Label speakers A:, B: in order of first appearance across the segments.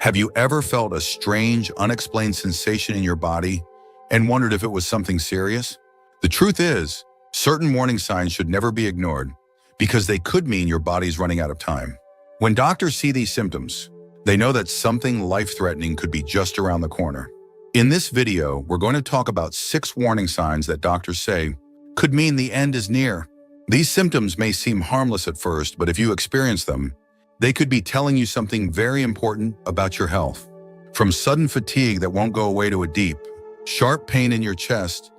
A: Have you ever felt a strange, unexplained sensation in your body and wondered if it was something serious? The truth is, certain warning signs should never be ignored because they could mean your body's running out of time. When doctors see these symptoms, they know that something life-threatening could be just around the corner. In this video, we're going to talk about 6 warning signs that doctors say could mean the end is near. These symptoms may seem harmless at first, but if you experience them, they could be telling you something very important about your health. From sudden fatigue that won't go away to a deep, sharp pain in your chest,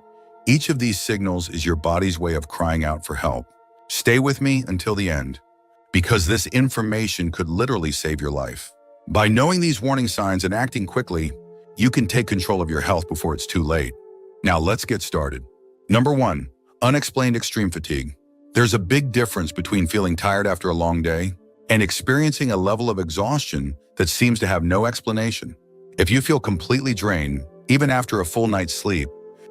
A: each of these signals is your body's way of crying out for help. Stay with me until the end, because this information could literally save your life. By knowing these warning signs and acting quickly, you can take control of your health before it's too late. Now let's get started. Number 1, unexplained extreme fatigue. There's a big difference between feeling tired after a long day and experiencing a level of exhaustion that seems to have no explanation. If you feel completely drained, even after a full night's sleep,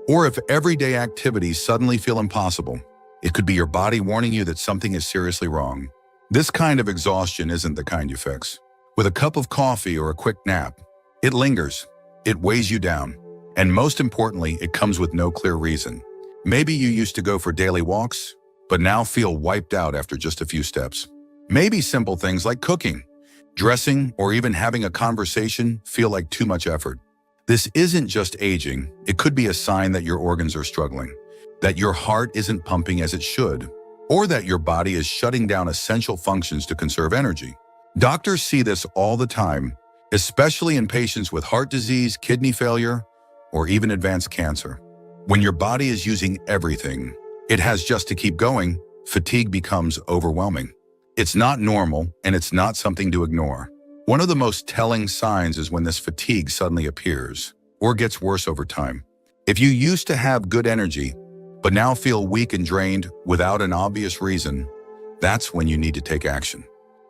A: or if everyday activities suddenly feel impossible, it could be your body warning you that something is seriously wrong. This kind of exhaustion isn't the kind you fix with a cup of coffee or a quick nap. It lingers, it weighs you down, and most importantly, it comes with no clear reason. Maybe you used to go for daily walks, but now feel wiped out after just a few steps. Maybe simple things like cooking, dressing, or even having a conversation feel like too much effort. This isn't just aging. It could be a sign that your organs are struggling, that your heart isn't pumping as it should, or that your body is shutting down essential functions to conserve energy. Doctors see this all the time, especially in patients with heart disease, kidney failure, or even advanced cancer. When your body is using everything it has just to keep going, fatigue becomes overwhelming. It's not normal, and it's not something to ignore. One of the most telling signs is when this fatigue suddenly appears or gets worse over time. If you used to have good energy, but now feel weak and drained without an obvious reason, that's when you need to take action.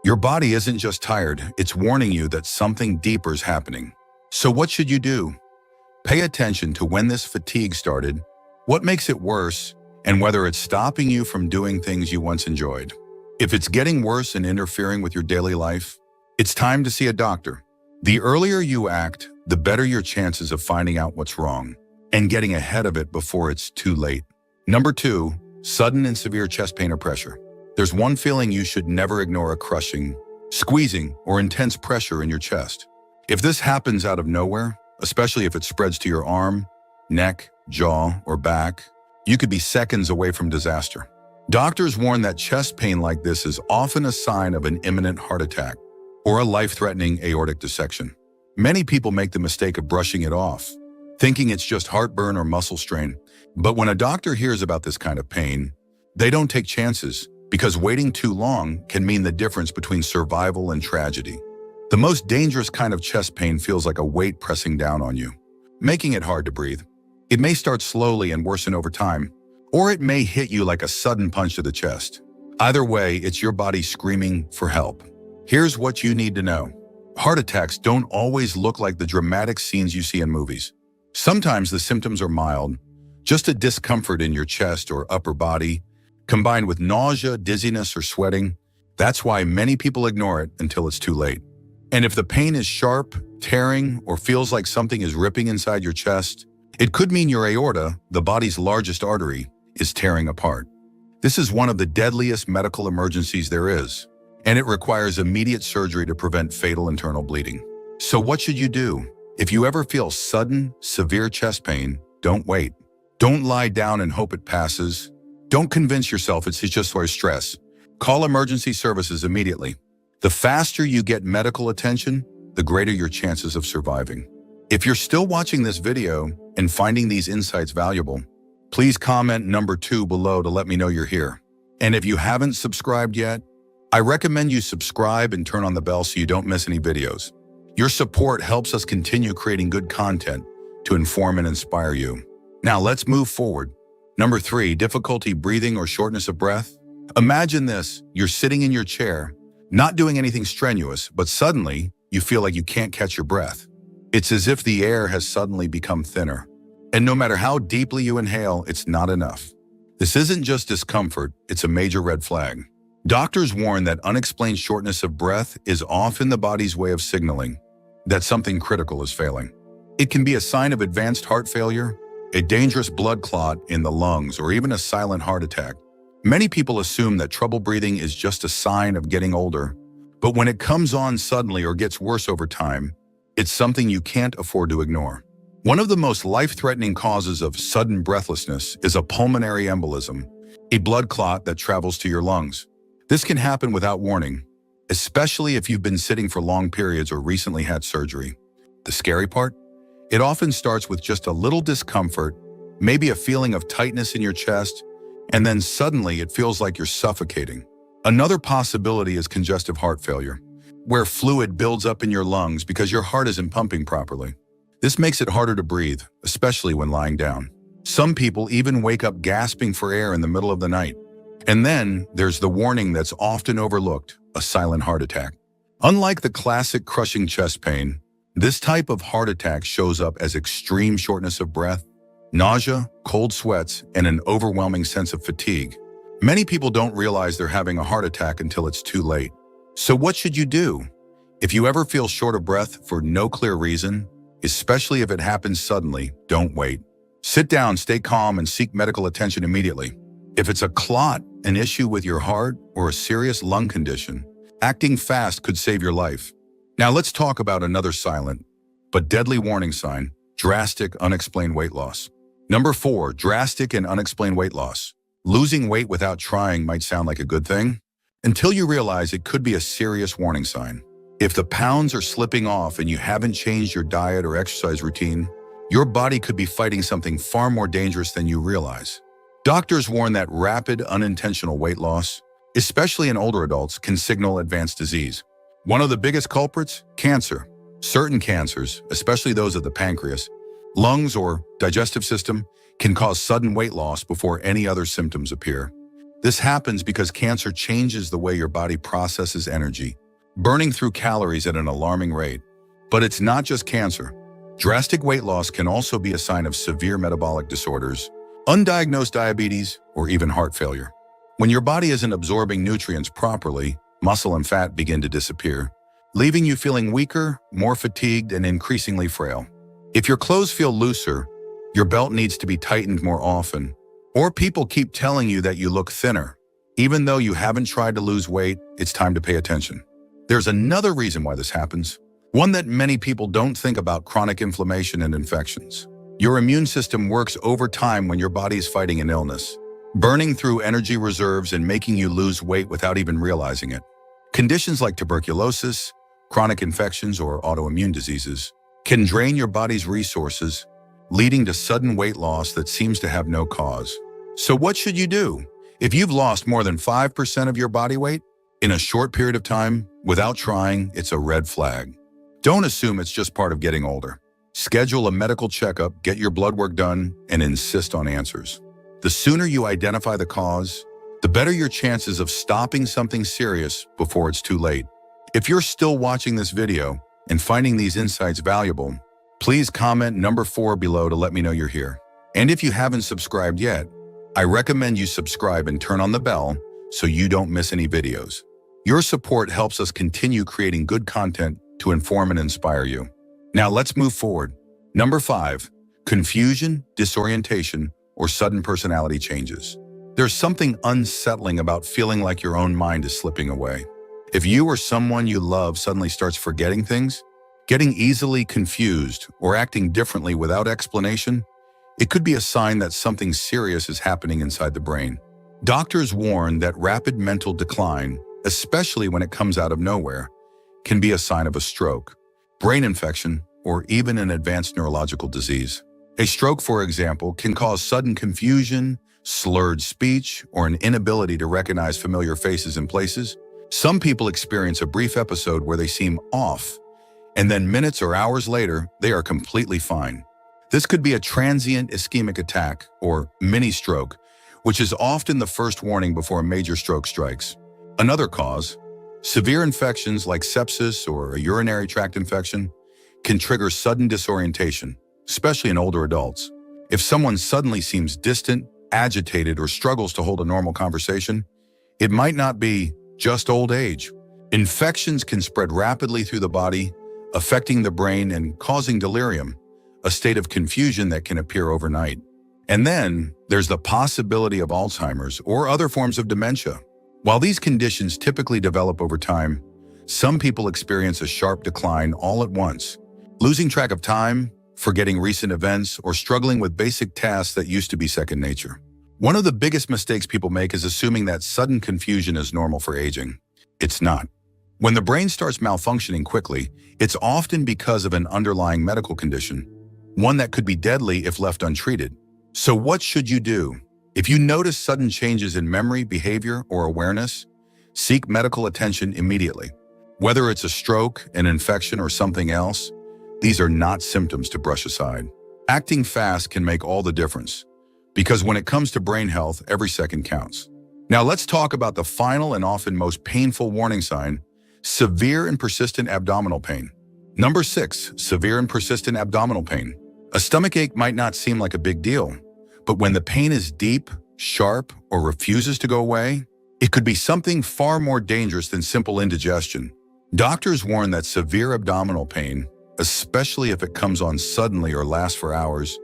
A: Your body isn't just tired, it's warning you that something deeper is happening. So what should you do? Pay attention to when this fatigue started, what makes it worse, and whether it's stopping you from doing things you once enjoyed. If it's getting worse and interfering with your daily life, it's time to see a doctor. The earlier you act, the better your chances of finding out what's wrong and getting ahead of it before it's too late. Number 2, sudden and severe chest pain or pressure. There's one feeling you should never ignore: a crushing, squeezing, or intense pressure in your chest. If this happens out of nowhere, especially if it spreads to your arm, neck, jaw, or back, you could be seconds away from disaster. Doctors warn that chest pain like this is often a sign of an imminent heart attack or a life-threatening aortic dissection. Many people make the mistake of brushing it off, thinking it's just heartburn or muscle strain. But when a doctor hears about this kind of pain, they don't take chances, because waiting too long can mean the difference between survival and tragedy. The most dangerous kind of chest pain feels like a weight pressing down on you, making it hard to breathe. It may start slowly and worsen over time, or it may hit you like a sudden punch to the chest. Either way, it's your body screaming for help. Here's what you need to know. Heart attacks don't always look like the dramatic scenes you see in movies. Sometimes the symptoms are mild, just a discomfort in your chest or upper body, combined with nausea, dizziness, or sweating. That's why many people ignore it until it's too late. And if the pain is sharp, tearing, or feels like something is ripping inside your chest, it could mean your aorta, the body's largest artery, is tearing apart. This is one of the deadliest medical emergencies there is, and it requires immediate surgery to prevent fatal internal bleeding. So what should you do? If you ever feel sudden, severe chest pain, don't wait. Don't lie down and hope it passes. Don't convince yourself it's just for stress. Call emergency services immediately. The faster you get medical attention, the greater your chances of surviving. If you're still watching this video and finding these insights valuable, please comment number 2 below to let me know you're here. And if you haven't subscribed yet, I recommend you subscribe and turn on the bell so you don't miss any videos. Your support helps us continue creating good content to inform and inspire you. Now let's move forward. Number 3, difficulty breathing or shortness of breath. Imagine this: you're sitting in your chair, not doing anything strenuous, but suddenly you feel like you can't catch your breath. It's as if the air has suddenly become thinner. And no matter how deeply you inhale, it's not enough. This isn't just discomfort, it's a major red flag. Doctors warn that unexplained shortness of breath is often the body's way of signaling, that something critical is failing. It can be a sign of advanced heart failure, a dangerous blood clot in the lungs, or even a silent heart attack. Many people assume that trouble breathing is just a sign of getting older, but when it comes on suddenly or gets worse over time, it's something you can't afford to ignore. One of the most life-threatening causes of sudden breathlessness is a pulmonary embolism, a blood clot that travels to your lungs. This can happen without warning, especially if you've been sitting for long periods or recently had surgery. The scary part? It often starts with just a little discomfort, maybe a feeling of tightness in your chest, and then suddenly it feels like you're suffocating. Another possibility is congestive heart failure, where fluid builds up in your lungs because your heart isn't pumping properly. This makes it harder to breathe, especially when lying down. Some people even wake up gasping for air in the middle of the night. And then there's the warning that's often overlooked, a silent heart attack. Unlike the classic crushing chest pain, this type of heart attack shows up as extreme shortness of breath, nausea, cold sweats, and an overwhelming sense of fatigue. Many people don't realize they're having a heart attack until it's too late. So what should you do? If you ever feel short of breath for no clear reason, especially if it happens suddenly, don't wait. Sit down, stay calm, and seek medical attention immediately. If it's a clot, an issue with your heart, or a serious lung condition, acting fast could save your life. Now let's talk about another silent but deadly warning sign: drastic, unexplained weight loss. Number 4, drastic and unexplained weight loss. Losing weight without trying might sound like a good thing, until you realize it could be a serious warning sign. If the pounds are slipping off and you haven't changed your diet or exercise routine, your body could be fighting something far more dangerous than you realize. Doctors warn that rapid, unintentional weight loss, especially in older adults, can signal advanced disease. One of the biggest culprits? Cancer. Certain cancers, especially those of the pancreas, lungs, or digestive system, can cause sudden weight loss before any other symptoms appear. This happens because cancer changes the way your body processes energy, burning through calories at an alarming rate. But it's not just cancer. Drastic weight loss can also be a sign of severe metabolic disorders, undiagnosed diabetes, or even heart failure. When your body isn't absorbing nutrients properly, muscle and fat begin to disappear, leaving you feeling weaker, more fatigued, and increasingly frail. If your clothes feel looser, your belt needs to be tightened more often, or people keep telling you that you look thinner, even though you haven't tried to lose weight, it's time to pay attention. There's another reason why this happens, one that many people don't think about: chronic inflammation and infections. Your immune system works overtime when your body is fighting an illness, burning through energy reserves and making you lose weight without even realizing it. Conditions like tuberculosis, chronic infections, or autoimmune diseases can drain your body's resources, leading to sudden weight loss that seems to have no cause. So what should you do? If you've lost more than 5% of your body weight in a short period of time without trying, it's a red flag. Don't assume it's just part of getting older. Schedule a medical checkup, get your blood work done, and insist on answers. The sooner you identify the cause, the better your chances of stopping something serious before it's too late. If you're still watching this video and finding these insights valuable, please comment number 4 below to let me know you're here. And if you haven't subscribed yet, I recommend you subscribe and turn on the bell so you don't miss any videos. Your support helps us continue creating good content to inform and inspire you. Now let's move forward. Number 5, confusion, disorientation, or sudden personality changes. There's something unsettling about feeling like your own mind is slipping away. If you or someone you love suddenly starts forgetting things, getting easily confused, or acting differently without explanation, it could be a sign that something serious is happening inside the brain. Doctors warn that rapid mental decline, especially when it comes out of nowhere, can be a sign of a stroke, brain infection, or even an advanced neurological disease. A stroke, for example, can cause sudden confusion, slurred speech, or an inability to recognize familiar faces and places. Some people experience a brief episode where they seem off, and then minutes or hours later, they are completely fine. This could be a transient ischemic attack, or mini stroke, which is often the first warning before a major stroke strikes. Another cause, severe infections like sepsis or a urinary tract infection, can trigger sudden disorientation, especially in older adults. If someone suddenly seems distant, agitated, or struggles to hold a normal conversation, it might not be just old age. Infections can spread rapidly through the body, affecting the brain and causing delirium, a state of confusion that can appear overnight. And then there's the possibility of Alzheimer's or other forms of dementia. While these conditions typically develop over time, some people experience a sharp decline all at once, losing track of time, forgetting recent events, or struggling with basic tasks that used to be second nature. One of the biggest mistakes people make is assuming that sudden confusion is normal for aging. It's not. When the brain starts malfunctioning quickly, it's often because of an underlying medical condition, one that could be deadly if left untreated. So what should you do? If you notice sudden changes in memory, behavior, or awareness, seek medical attention immediately. Whether it's a stroke, an infection, or something else, these are not symptoms to brush aside. Acting fast can make all the difference, because when it comes to brain health, every second counts. Now let's talk about the final and often most painful warning sign: severe and persistent abdominal pain. Number 6, severe and persistent abdominal pain. A stomachache might not seem like a big deal, but when the pain is deep, sharp, or refuses to go away, it could be something far more dangerous than simple indigestion. Doctors warn that severe abdominal pain, especially if it comes on suddenly or lasts for hours,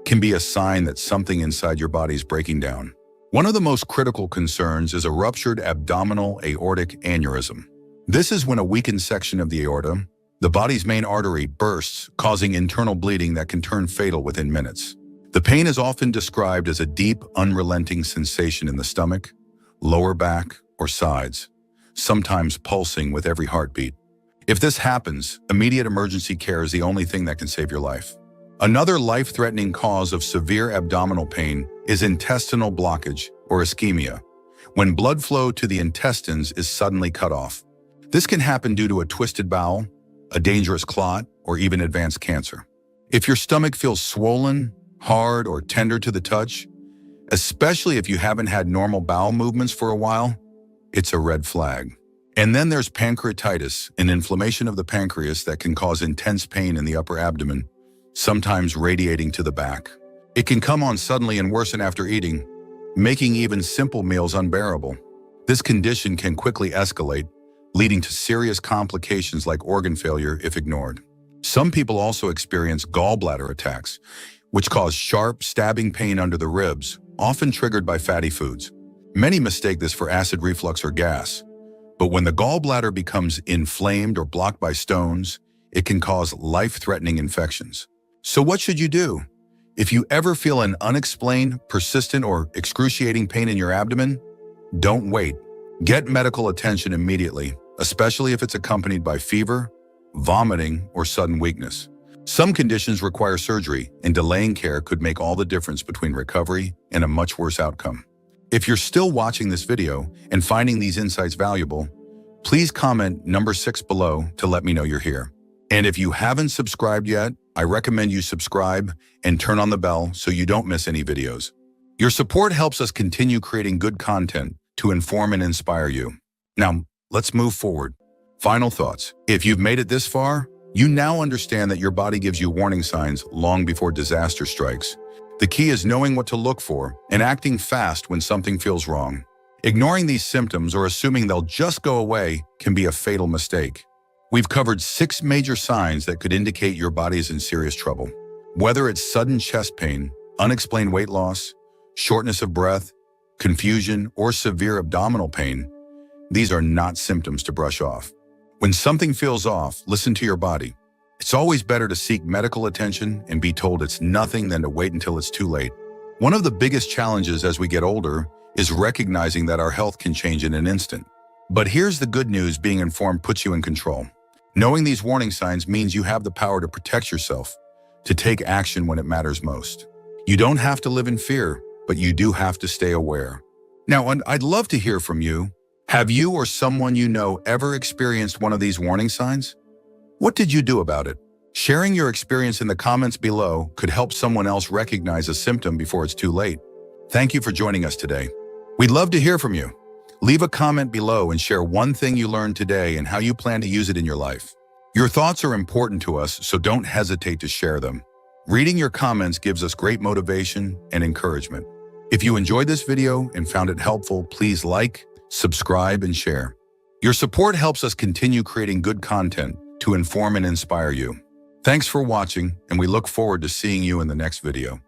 A: can be a sign that something inside your body is breaking down. One of the most critical concerns is a ruptured abdominal aortic aneurysm. This is when a weakened section of the aorta, the body's main artery, bursts, causing internal bleeding that can turn fatal within minutes. The pain is often described as a deep, unrelenting sensation in the stomach, lower back, or sides, sometimes pulsing with every heartbeat. If this happens, immediate emergency care is the only thing that can save your life. Another life-threatening cause of severe abdominal pain is intestinal blockage or ischemia, when blood flow to the intestines is suddenly cut off. This can happen due to a twisted bowel, a dangerous clot, or even advanced cancer. If your stomach feels swollen, hard, or tender to the touch, especially if you haven't had normal bowel movements for a while, it's a red flag. And then there's pancreatitis, an inflammation of the pancreas that can cause intense pain in the upper abdomen, sometimes radiating to the back. It can come on suddenly and worsen after eating, making even simple meals unbearable. This condition can quickly escalate, leading to serious complications like organ failure if ignored. Some people also experience gallbladder attacks, which cause sharp, stabbing pain under the ribs, often triggered by fatty foods. Many mistake this for acid reflux or gas, but when the gallbladder becomes inflamed or blocked by stones, it can cause life-threatening infections. So what should you do? If you ever feel an unexplained, persistent, or excruciating pain in your abdomen, don't wait. Get medical attention immediately, especially if it's accompanied by fever, vomiting, or sudden weakness. Some conditions require surgery, and delaying care could make all the difference between recovery and a much worse outcome. If you're still watching this video and finding these insights valuable, please comment number 6 below to let me know you're here. And if you haven't subscribed yet, I recommend you subscribe and turn on the bell so you don't miss any videos. Your support helps us continue creating good content to inform and inspire you. Now, let's move forward. Final thoughts. If you've made it this far, you now understand that your body gives you warning signs long before disaster strikes. The key is knowing what to look for and acting fast when something feels wrong. Ignoring these symptoms or assuming they'll just go away can be a fatal mistake. We've covered 6 major signs that could indicate your body is in serious trouble. Whether it's sudden chest pain, unexplained weight loss, shortness of breath, confusion, or severe abdominal pain, these are not symptoms to brush off. When something feels off, listen to your body. It's always better to seek medical attention and be told it's nothing than to wait until it's too late. One of the biggest challenges as we get older is recognizing that our health can change in an instant. But here's the good news: being informed puts you in control. Knowing these warning signs means you have the power to protect yourself, to take action when it matters most. You don't have to live in fear, but you do have to stay aware. Now, I'd love to hear from you. Have you or someone you know ever experienced one of these warning signs? What did you do about it? Sharing your experience in the comments below could help someone else recognize a symptom before it's too late. Thank you for joining us today. We'd love to hear from you. Leave a comment below and share one thing you learned today and how you plan to use it in your life. Your thoughts are important to us, so don't hesitate to share them. Reading your comments gives us great motivation and encouragement. If you enjoyed this video and found it helpful, please like, subscribe, and share. Your support helps us continue creating good content to inform and inspire you. Thanks for watching, and we look forward to seeing you in the next video.